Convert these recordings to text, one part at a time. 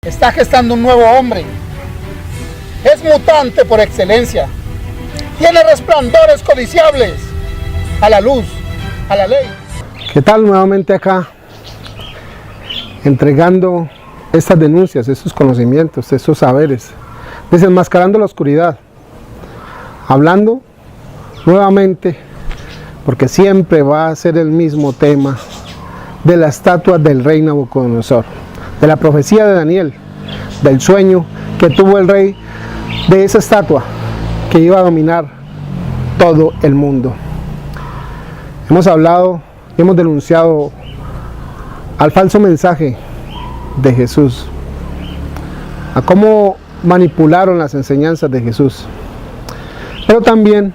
está gestando un nuevo hombre. Es mutante por excelencia. Tiene resplandores codiciables a la luz, a la ley. ¿Qué tal? Nuevamente acá, entregando estas denuncias, estos conocimientos, estos saberes, desenmascarando la oscuridad, hablando nuevamente, porque siempre va a ser el mismo tema, de la estatua del rey Nabucodonosor, de la profecía de Daniel, del sueño que tuvo el rey de esa estatua que iba a dominar todo el mundo. Hemos hablado, hemos denunciado al falso mensaje de Jesús, a cómo manipularon las enseñanzas de Jesús. Pero también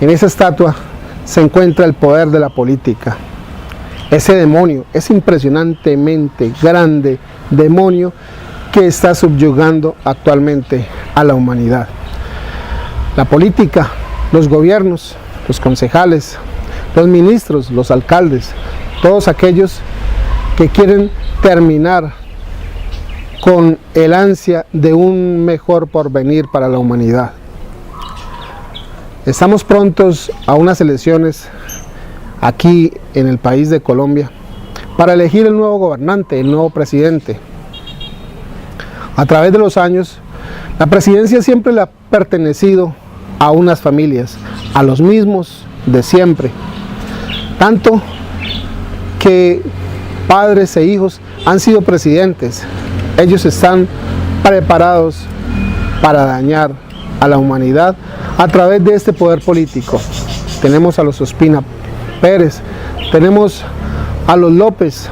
en esa estatua se encuentra el poder de la política. Ese demonio, ese impresionantemente grande demonio que está subyugando actualmente a la humanidad. La política, los gobiernos, los concejales, los ministros, los alcaldes, todos aquellos que quieren terminar con el ansia de un mejor porvenir para la humanidad. Estamos prontos a unas elecciones aquí en el país de Colombia para elegir el nuevo gobernante, el nuevo presidente. A través de los años, la presidencia siempre le ha pertenecido a unas familias, a los mismos de siempre. Tanto que padres e hijos han sido presidentes. Ellos están preparados para dañar a la humanidad a través de este poder político. Tenemos a los Ospina Pérez, tenemos a los López,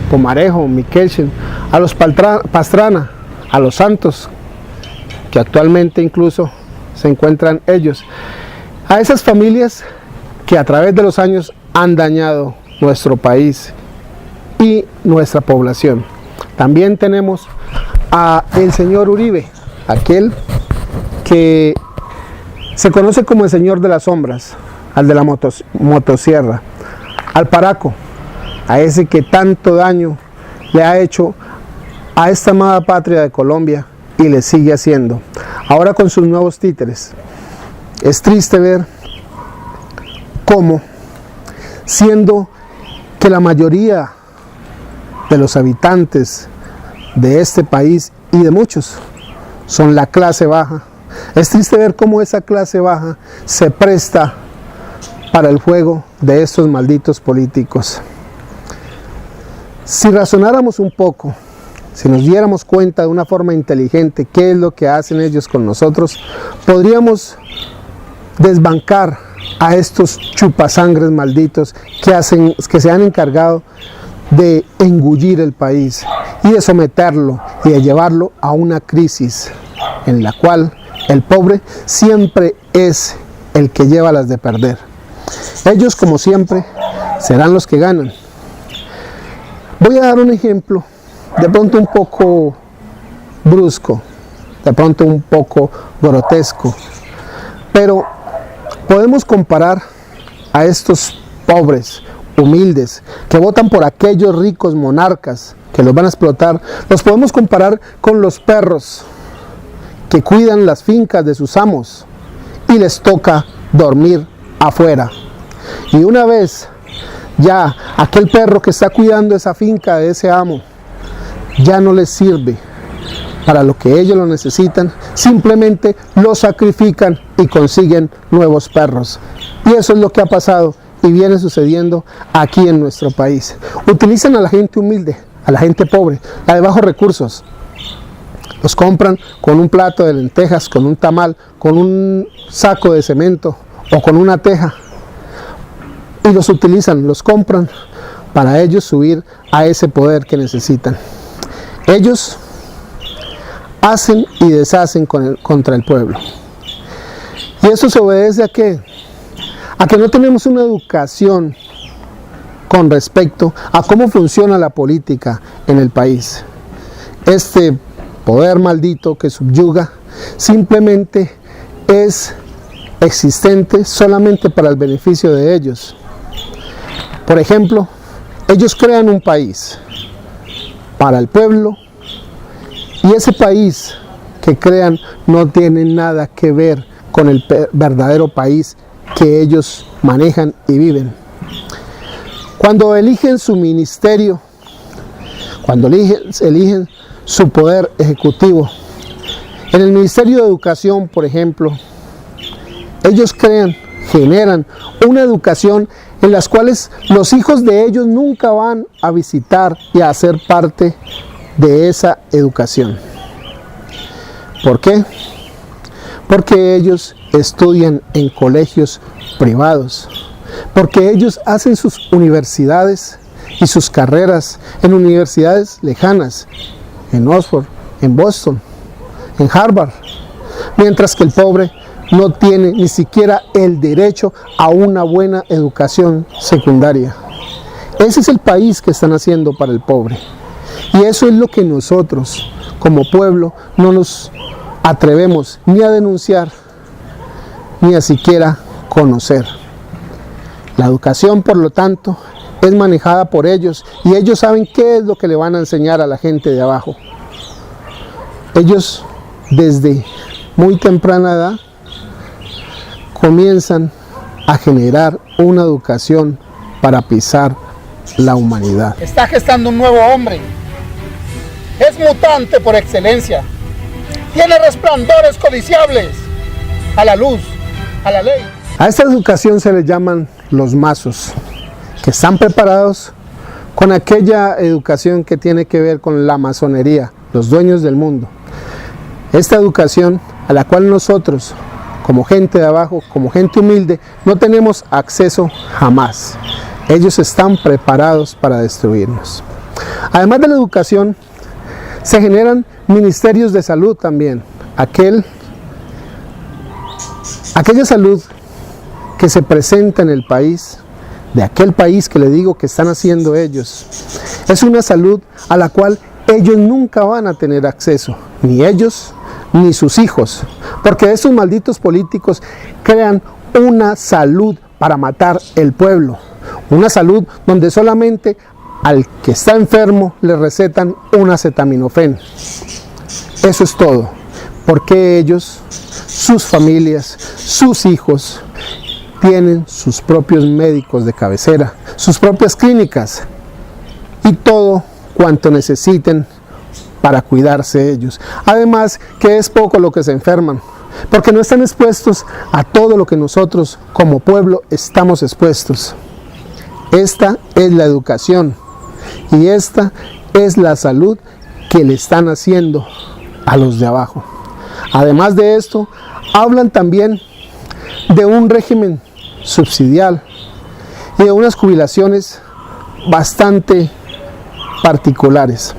Pomarejo, Michelsen, a los Pastrana, a los Santos, que actualmente incluso se encuentran ellos, a esas familias que a través de los años han dañado nuestro país y nuestra población. También tenemos a el señor Uribe, aquel que se conoce como el señor de las sombras, al de la motosierra, al Paraco, a ese que tanto daño le ha hecho a esta amada patria de Colombia y le sigue haciendo, ahora con sus nuevos títeres. Es triste ver cómo, siendo que la mayoría de los habitantes de este país y de muchos son la clase baja, es triste ver cómo esa clase baja se presta para el juego de estos malditos políticos. Si razonáramos un poco, si nos diéramos cuenta de una forma inteligente qué es lo que hacen ellos con nosotros, podríamos desbancar a estos chupasangres malditos que se han encargado de engullir el país y de someterlo y de llevarlo a una crisis en la cual el pobre siempre es el que lleva las de perder. Ellos, como siempre, serán los que ganan. Voy a dar un ejemplo, de pronto un poco brusco, de pronto un poco grotesco, pero podemos comparar a estos pobres, humildes, que votan por aquellos ricos monarcas que los van a explotar, los podemos comparar con los perros que cuidan las fincas de sus amos y les toca dormir afuera. Y una vez ya aquel perro que está cuidando esa finca de ese amo ya no les sirve para lo que ellos lo necesitan, simplemente lo sacrifican y consiguen nuevos perros. Y eso es lo que ha pasado y viene sucediendo aquí en nuestro país. Utilizan a la gente humilde, a la gente pobre, la de bajos recursos. Los compran con un plato de lentejas, con un tamal, con un saco de cemento o con una teja. Y los utilizan, los compran para ellos subir a ese poder que necesitan. Ellos hacen y deshacen contra el pueblo. Y eso se obedece ¿a qué? A que no tenemos una educación con respecto a cómo funciona la política en el país. Este poder maldito que subyuga simplemente es existente solamente para el beneficio de ellos. Por ejemplo, ellos crean un país para el pueblo Y ese país que crean no tiene nada que ver con el verdadero país que ellos manejan y viven. Cuando eligen su ministerio, cuando eligen su poder ejecutivo, en el Ministerio de Educación, por ejemplo, ellos generan una educación en las cuales los hijos de ellos nunca van a visitar y a ser parte de esa educación. ¿Por qué? Porque ellos estudian en colegios privados, porque ellos hacen sus universidades y sus carreras en universidades lejanas, en Oxford, en Boston, en Harvard, mientras que el pobre no tiene ni siquiera el derecho a una buena educación secundaria. Ese es el país que están haciendo para el pobre. Y eso es lo que nosotros, como pueblo, no nos atrevemos ni a denunciar, ni a siquiera conocer. La educación, por lo tanto, es manejada por ellos y ellos saben qué es lo que le van a enseñar a la gente de abajo. Ellos, desde muy temprana edad, comienzan a generar una educación para pisar la humanidad. Está gestando un nuevo hombre. Es mutante por excelencia. Tiene resplandores codiciables a la luz, a la ley. A esta educación se les llaman los mazos, que están preparados con aquella educación que tiene que ver con la masonería, los dueños del mundo. Esta educación a la cual nosotros, como gente de abajo, como gente humilde, no tenemos acceso jamás. Ellos están preparados para destruirnos. Además de la educación, se generan ministerios de salud también. Aquella salud que se presenta en el país, de aquel país que le digo que están haciendo ellos, es una salud a la cual ellos nunca van a tener acceso, ni ellos ni sus hijos, porque estos malditos políticos crean una salud para matar el pueblo, una salud donde solamente al que está enfermo le recetan un acetaminofén. Eso es todo, porque ellos, sus familias, sus hijos, tienen sus propios médicos de cabecera, sus propias clínicas y todo cuanto necesiten para cuidarse ellos. Además que es poco lo que se enferman, porque no están expuestos a todo lo que nosotros como pueblo estamos expuestos. Esta es la educación y esta es la salud que le están haciendo a los de abajo. Además de esto, hablan también de un régimen subsidial y de unas jubilaciones bastante particulares.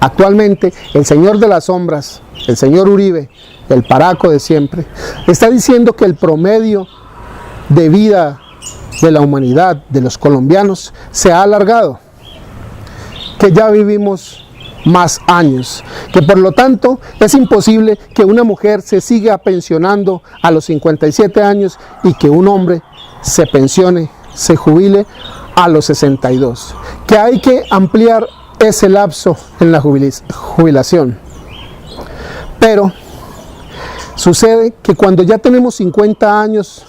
Actualmente, el señor de las sombras, el señor Uribe, el paraco de siempre, está diciendo que el promedio de vida de la humanidad, de los colombianos, se ha alargado, que ya vivimos más años, que por lo tanto es imposible que una mujer se siga pensionando a los 57 años y que un hombre se pensione, se jubile a los 62, que hay que ampliar ese lapso en la jubilación. Pero sucede que cuando ya tenemos 50 años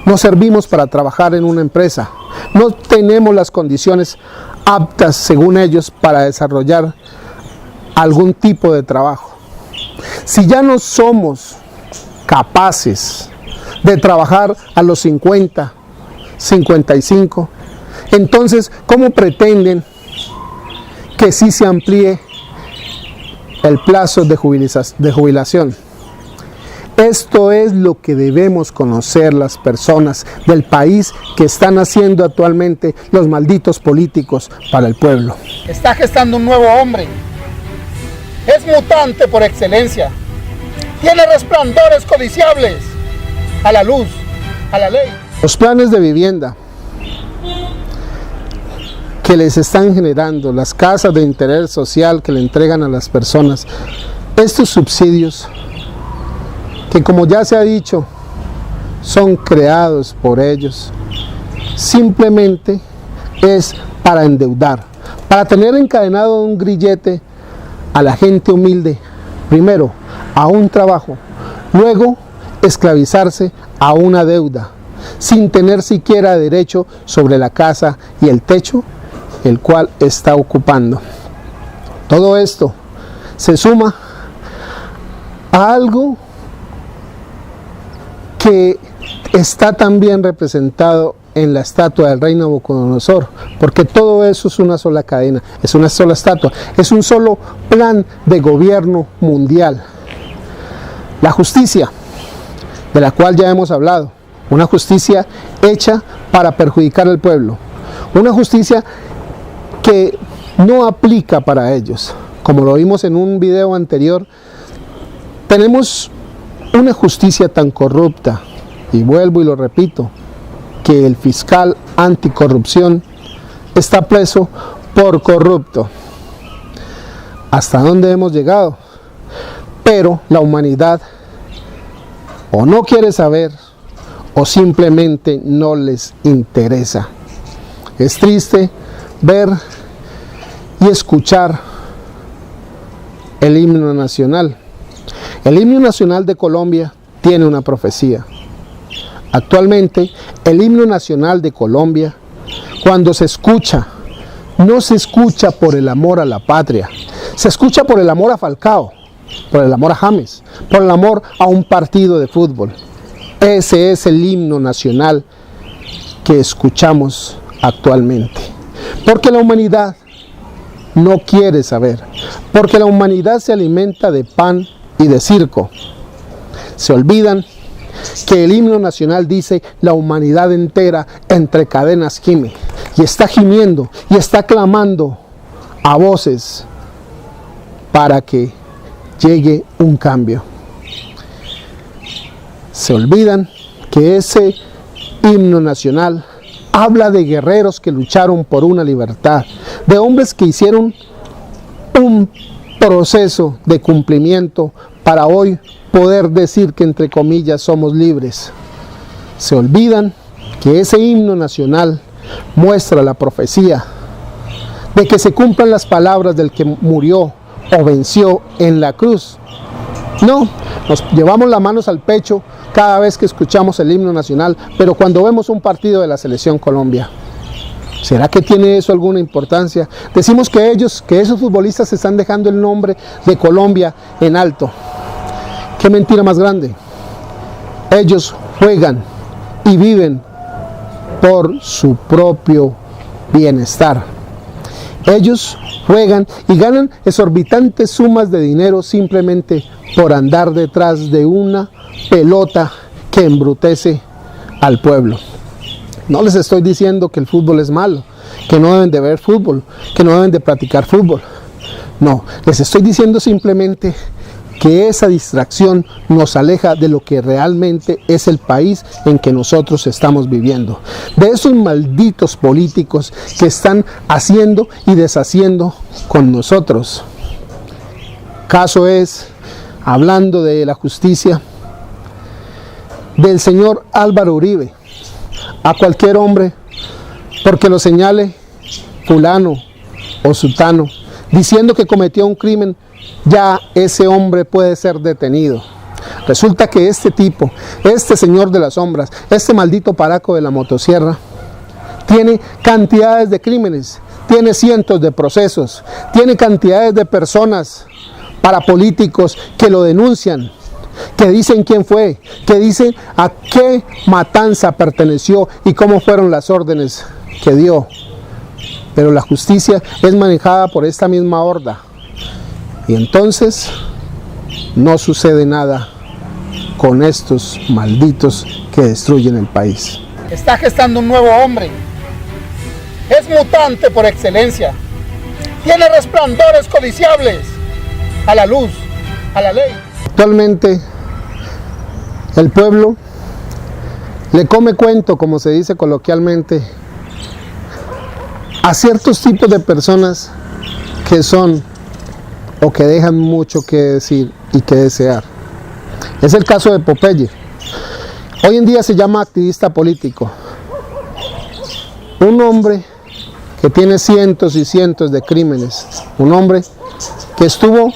no servimos para trabajar en una empresa, no tenemos las condiciones aptas, según ellos, para desarrollar algún tipo de trabajo. Si ya no somos capaces de trabajar a los 50, 55, entonces, ¿cómo pretenden que sí se amplíe el plazo de jubilación? Esto es lo que debemos conocer las personas del país que están haciendo actualmente los malditos políticos para el pueblo. Está gestando un nuevo hombre. Es mutante por excelencia. Tiene resplandores codiciables a la luz, a la ley. Los planes de vivienda que les están generando, las casas de interés social que le entregan a las personas, estos subsidios que, como ya se ha dicho, son creados por ellos, simplemente es para endeudar, para tener encadenado un grillete a la gente humilde, primero a un trabajo, luego esclavizarse a una deuda, sin tener siquiera derecho sobre la casa y el techo, el cual está ocupando. Todo esto se suma a algo que está también representado en la estatua del rey Nabucodonosor, porque todo eso es una sola cadena, es una sola estatua, es un solo plan de gobierno mundial. La justicia, de la cual ya hemos hablado, una justicia hecha para perjudicar al pueblo, una justicia que no aplica para ellos. Como lo vimos en un video anterior, tenemos una justicia tan corrupta, y vuelvo y lo repito, que el fiscal anticorrupción está preso por corrupto. ¿Hasta dónde hemos llegado? Pero la humanidad o no quiere saber o simplemente no les interesa. Es triste ver y escuchar el himno nacional. El himno nacional de Colombia tiene una profecía. Actualmente, el himno nacional de Colombia, cuando se escucha, no se escucha por el amor a la patria, se escucha por el amor a Falcao, por el amor a James, por el amor a un partido de fútbol. Ese es el himno nacional que escuchamos actualmente. Porque la humanidad no quiere saber, porque la humanidad se alimenta de pan y de circo. Se olvidan que el himno nacional dice: la humanidad entera entre cadenas gime, y está gimiendo y está clamando a voces para que llegue un cambio. Se olvidan que ese himno nacional habla de guerreros que lucharon por una libertad, de hombres que hicieron un proceso de cumplimiento para hoy poder decir que entre comillas somos libres. Se olvidan que ese himno nacional muestra la profecía de que se cumplan las palabras del que murió o venció en la cruz. No, nos llevamos las manos al pecho cada vez que escuchamos el himno nacional, pero cuando vemos un partido de la selección Colombia, ¿será que tiene eso alguna importancia? Decimos que esos futbolistas están dejando el nombre de Colombia en alto. ¿Qué mentira más grande? Ellos juegan y viven por su propio bienestar. Ellos juegan y ganan exorbitantes sumas de dinero simplemente por andar detrás de una pelota que embrutece al pueblo. No les estoy diciendo que el fútbol es malo, que no deben de ver fútbol, que no deben de practicar fútbol. No, les estoy diciendo simplemente que esa distracción nos aleja de lo que realmente es el país en que nosotros estamos viviendo. De esos malditos políticos que están haciendo y deshaciendo con nosotros. Caso es, hablando de la justicia, del señor Álvaro Uribe. A cualquier hombre, porque lo señale fulano o sutano, diciendo que cometió un crimen, ya ese hombre puede ser detenido. Resulta que este tipo, este señor de las sombras, este maldito paraco de la motosierra, tiene cantidades de crímenes, tiene cientos de procesos, tiene cantidades de personas parapolíticos que lo denuncian, que dicen quién fue, que dicen a qué matanza perteneció y cómo fueron las órdenes que dio. Pero la justicia es manejada por esta misma horda. Y entonces no sucede nada con estos malditos que destruyen el país. Está gestando un nuevo hombre. Es mutante por excelencia. Tiene resplandores codiciables a la luz, a la ley. Actualmente el pueblo le come cuento, como se dice coloquialmente, a ciertos tipos de personas que son o que dejan mucho que decir y que desear. Es el caso de Popeye. Hoy en día se llama activista político. Un hombre que tiene cientos y cientos de crímenes, un hombre que estuvo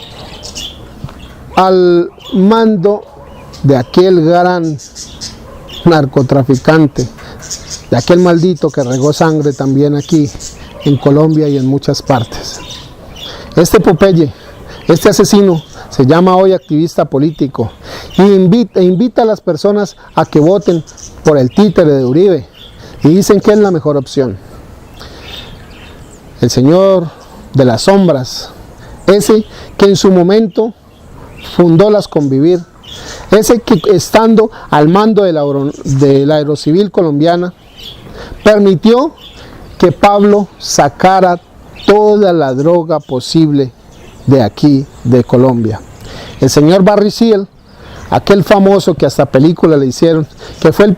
al mando de aquel gran narcotraficante, de aquel maldito que regó sangre también aquí en Colombia y en muchas partes. Este Popeye, este asesino, se llama hoy activista político e invita a las personas a que voten por el títere de Uribe y dicen que es la mejor opción. El señor de las sombras, ese que en su momento fundó las Convivir, ese que estando al mando de la Aerocivil colombiana permitió que Pablo sacara toda la droga posible de aquí, de Colombia. El señor Barry Seal, aquel famoso que hasta película le hicieron, que fue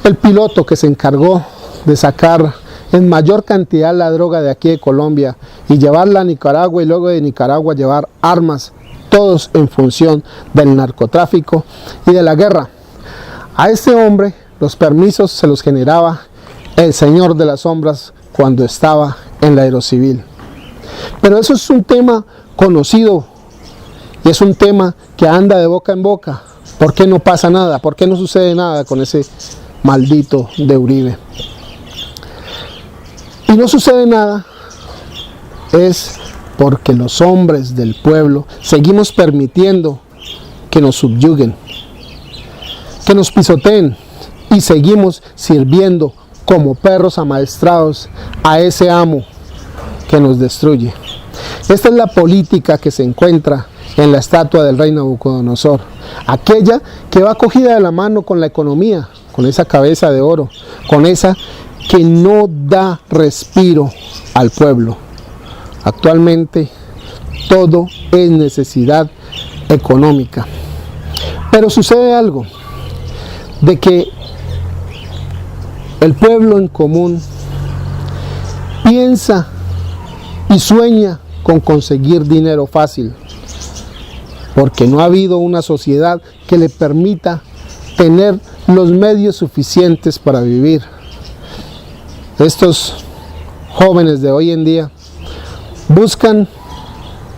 el piloto que se encargó de sacar en mayor cantidad la droga de aquí de Colombia y llevarla a Nicaragua, y luego de Nicaragua llevar armas, todos en función del narcotráfico y de la guerra. A este hombre los permisos se los generaba el señor de las sombras cuando estaba en la Aerocivil. Pero eso es un tema conocido y es un tema que anda de boca en boca. ¿Por qué no pasa nada? ¿Por qué no sucede nada con ese maldito de Uribe? Y no sucede nada es porque los hombres del pueblo seguimos permitiendo que nos subyuguen, que nos pisoteen, y seguimos sirviendo como perros amaestrados a ese amo que nos destruye. Esta es la política que se encuentra en la estatua del rey Nabucodonosor, aquella que va cogida de la mano con la economía, con esa cabeza de oro, con esa que no da respiro al pueblo. Actualmente todo es necesidad económica. Pero sucede algo, de que el pueblo en común piensa y sueña con conseguir dinero fácil, porque no ha habido una sociedad que le permita tener los medios suficientes para vivir. Estos jóvenes de hoy en día buscan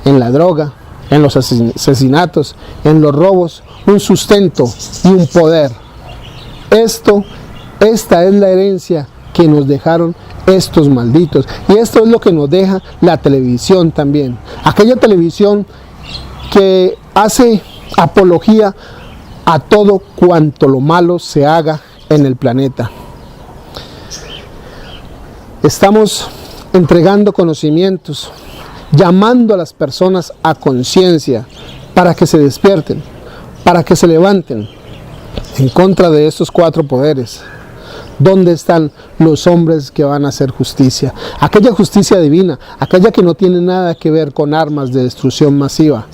en la droga, en los asesinatos, en los robos, un sustento y un poder. Esta es la herencia que nos dejaron estos malditos, y esto es lo que nos deja la televisión también, aquella televisión que hace apología a todo cuanto lo malo se haga en el planeta. Estamos entregando conocimientos, llamando a las personas a conciencia para que se despierten, para que se levanten en contra de estos cuatro poderes. ¿Dónde están los hombres que van a hacer justicia? Aquella justicia divina, aquella que no tiene nada que ver con armas de destrucción masiva,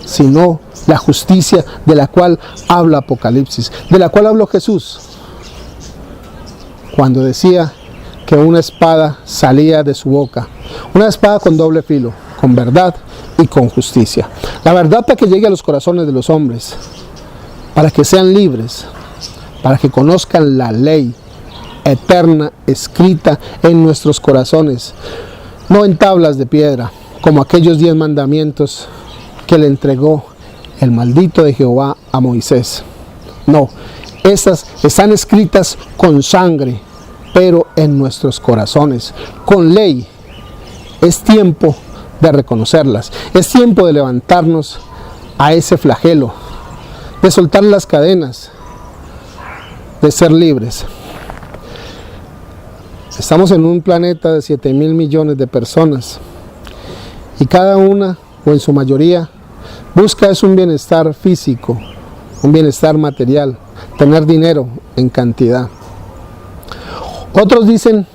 sino la justicia de la cual habla Apocalipsis, de la cual habló Jesús, cuando decía que una espada salía de su boca, una espada con doble filo, con verdad y con justicia. La verdad para que llegue a los corazones de los hombres, para que sean libres, para que conozcan la ley eterna escrita en nuestros corazones, no en tablas de piedra, como aquellos 10 mandamientos que le entregó el maldito de Jehová a Moisés. No, estas están escritas con sangre, pero en nuestros corazones, con ley. Es tiempo de reconocerlas, es tiempo de levantarnos a ese flagelo, de soltar las cadenas, de ser libres. Estamos en un planeta de 7.000 millones de personas, y cada una, o en su mayoría, busca es un bienestar físico, un bienestar material, tener dinero en cantidad. Otros dicen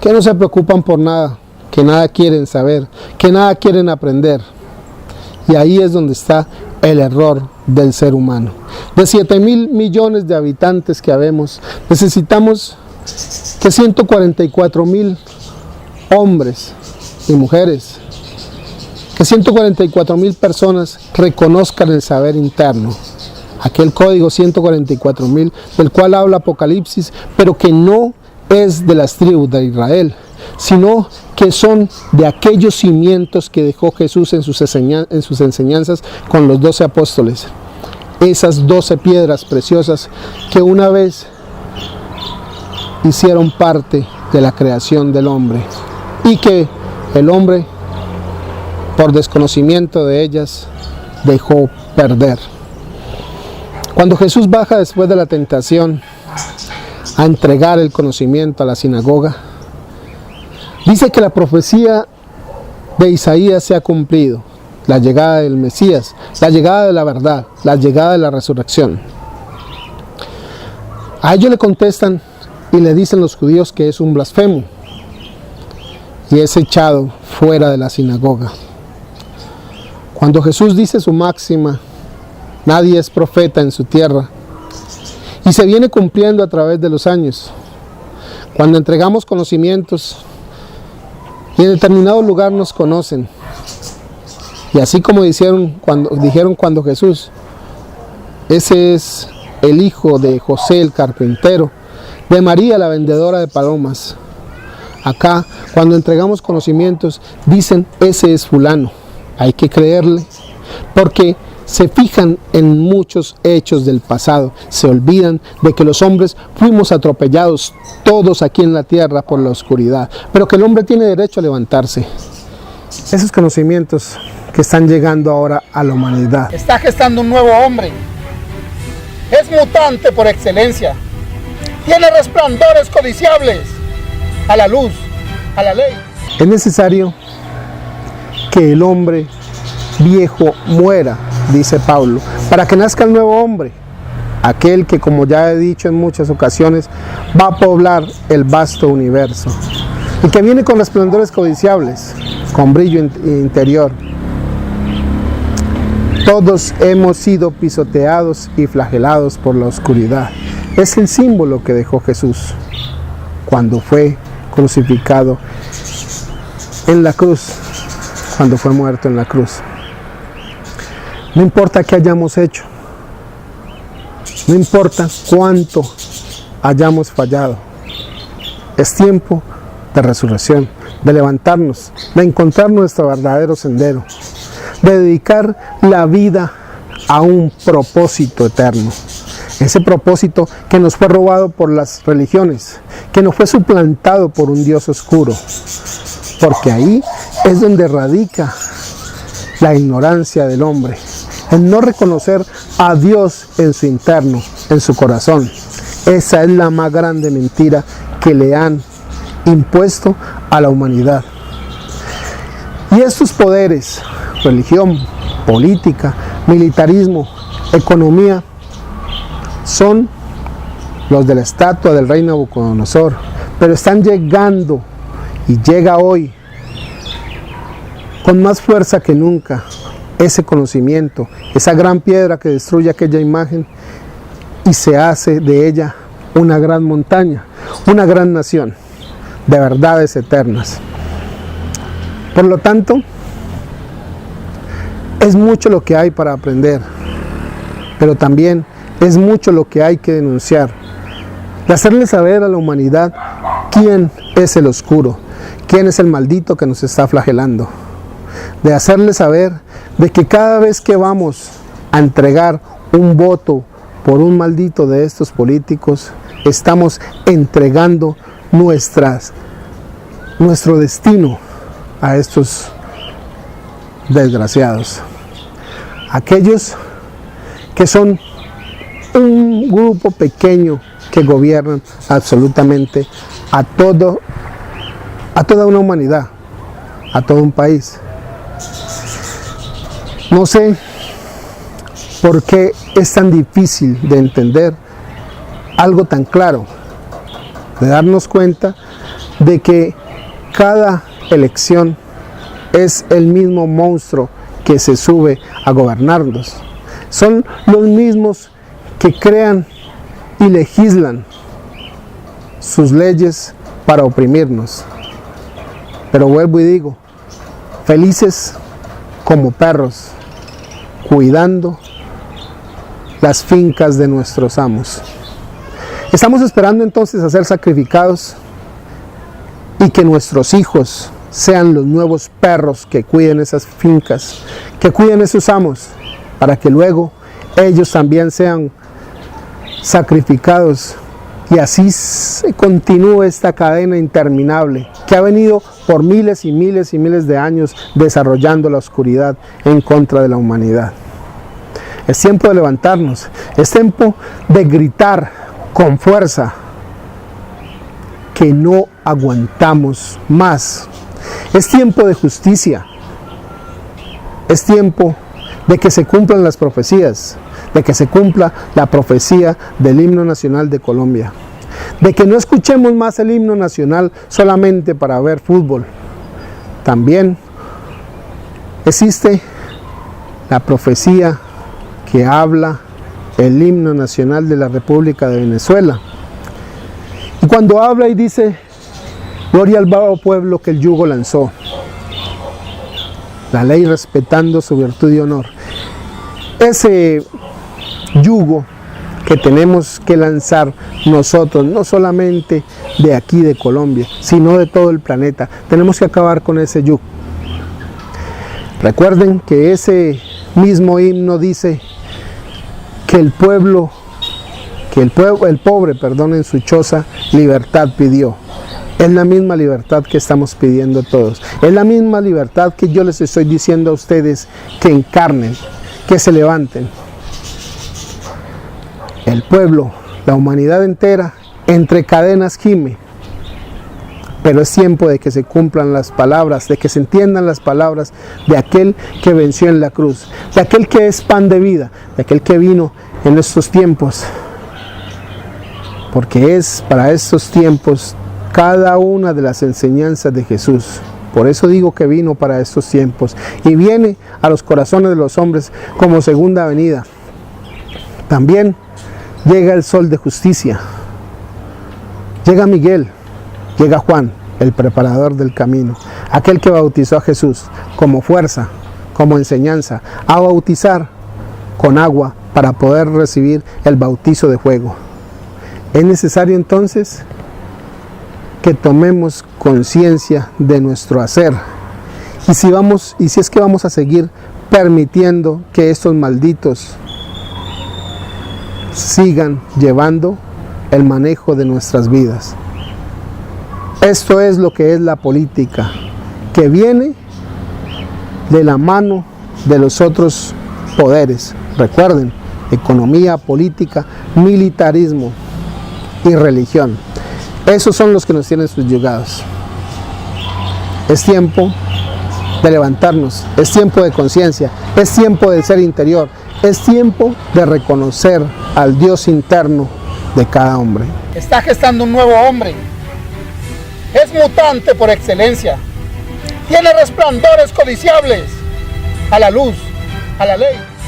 que no se preocupan por nada, que nada quieren saber, que nada quieren aprender. Y ahí es donde está el error del ser humano. De 7.000 millones de habitantes que habemos, necesitamos que 144.000 hombres y mujeres, que 144.000 personas reconozcan el saber interno, aquel código 144.000 del cual habla Apocalipsis, pero que no es de las tribus de Israel, sino que son de aquellos cimientos que dejó Jesús en sus enseñanzas con los 12 apóstoles. Esas 12 piedras preciosas que una vez hicieron parte de la creación del hombre y que el hombre, por desconocimiento de ellas, dejó perder. Cuando Jesús baja después de la tentación a entregar el conocimiento a la sinagoga, dice que la profecía de Isaías se ha cumplido, la llegada del Mesías, la llegada de la verdad, la llegada de la resurrección. A ellos le contestan y le dicen los judíos que es un blasfemo y es echado fuera de la sinagoga. Cuando Jesús dice su máxima, nadie es profeta en su tierra, y se viene cumpliendo a través de los años, cuando entregamos conocimientos y en determinado lugar nos conocen, y así como dijeron cuando Jesús, ese es el hijo de José el carpintero, de María la vendedora de palomas. Acá, cuando entregamos conocimientos, dicen, ese es fulano. Hay que creerle, porque se fijan en muchos hechos del pasado. Se olvidan de que los hombres fuimos atropellados todos aquí en la tierra por la oscuridad, pero que el hombre tiene derecho a levantarse. Esos conocimientos que están llegando ahora a la humanidad. Está gestando un nuevo hombre. Es mutante por excelencia. Tiene resplandores codiciables a la luz, a la ley. Es necesario que el hombre viejo muera, dice Pablo, para que nazca el nuevo hombre, aquel que, como ya he dicho en muchas ocasiones, va a poblar el vasto universo y que viene con resplandores codiciables, con brillo interior. Todos hemos sido pisoteados y flagelados por la oscuridad. Es el símbolo que dejó Jesús cuando fue crucificado en la cruz, cuando fue muerto en la cruz. No importa qué hayamos hecho, no importa cuánto hayamos fallado, es tiempo de resurrección, de levantarnos, de encontrar nuestro verdadero sendero, de dedicar la vida a un propósito eterno. Ese propósito que nos fue robado por las religiones, que nos fue suplantado por un Dios oscuro, porque ahí es donde radica la ignorancia del hombre, el no reconocer a Dios en su interno, en su corazón. Esa es la más grande mentira que le han impuesto a la humanidad. Y estos poderes, religión, política, militarismo, economía, son los de la estatua del rey Nabucodonosor, pero están llegando y llega hoy con más fuerza que nunca ese conocimiento, esa gran piedra que destruye aquella imagen y se hace de ella una gran montaña, una gran nación de verdades eternas. Por lo tanto, es mucho lo que hay para aprender, pero también es mucho lo que hay que denunciar, de hacerle saber a la humanidad quién es el oscuro, quién es el maldito que nos está flagelando, de hacerle saber de que cada vez que vamos a entregar un voto por un maldito de estos políticos, estamos entregando nuestro destino a estos desgraciados, aquellos que son un grupo pequeño que gobiernan absolutamente a toda una humanidad, a todo un país. No sé por qué es tan difícil de entender algo tan claro, de darnos cuenta de que cada elección es el mismo monstruo que se sube a gobernarnos. Son los mismos que crean y legislan sus leyes para oprimirnos. Pero vuelvo y digo, felices como perros, cuidando las fincas de nuestros amos. Estamos esperando entonces a ser sacrificados y que nuestros hijos sean los nuevos perros que cuiden esas fincas, que cuiden esos amos, para que luego ellos también sean sacrificados y así se continúe esta cadena interminable que ha venido por miles y miles y miles de años desarrollando la oscuridad en contra de la humanidad. Es tiempo de levantarnos, es tiempo de gritar con fuerza que no aguantamos más. Es tiempo de justicia, es tiempo de que se cumplan las profecías, de que se cumpla la profecía del himno nacional de Colombia, de que no escuchemos más el himno nacional solamente para ver fútbol. También existe la profecía que habla el himno nacional de la República de Venezuela. Y cuando habla y dice, gloria al bravo pueblo que el yugo lanzó, la ley respetando su virtud y honor. Ese yugo que tenemos que lanzar nosotros, no solamente de aquí de Colombia, sino de todo el planeta, tenemos que acabar con ese yugo. Recuerden que ese mismo himno dice que el pobre, en su choza libertad pidió. Es la misma libertad que estamos pidiendo todos. Es la misma libertad que yo les estoy diciendo a ustedes que encarnen, que se levanten. El pueblo, la humanidad entera, entre cadenas gime. Pero es tiempo de que se cumplan las palabras, de que se entiendan las palabras de aquel que venció en la cruz, de aquel que es pan de vida, de aquel que vino en estos tiempos. Porque es para estos tiempos cada una de las enseñanzas de Jesús. Por eso digo que vino para estos tiempos y viene a los corazones de los hombres como segunda venida. También llega el sol de justicia, llega Miguel, llega Juan, el preparador del camino, aquel que bautizó a Jesús como fuerza, como enseñanza, a bautizar con agua para poder recibir el bautizo de fuego. Es necesario entonces que tomemos conciencia de nuestro hacer. Y si es que vamos a seguir permitiendo que estos malditos sigan llevando el manejo de nuestras vidas. Esto es lo que es la política, que viene de la mano de los otros poderes. Recuerden, economía, política, militarismo y religión. Esos son los que nos tienen subyugados. Es tiempo de levantarnos, es tiempo de conciencia, es tiempo del ser interior, es tiempo de reconocer al Dios interno de cada hombre. Está gestando un nuevo hombre. Es mutante por excelencia. Tiene resplandores codiciables a la luz, a la ley.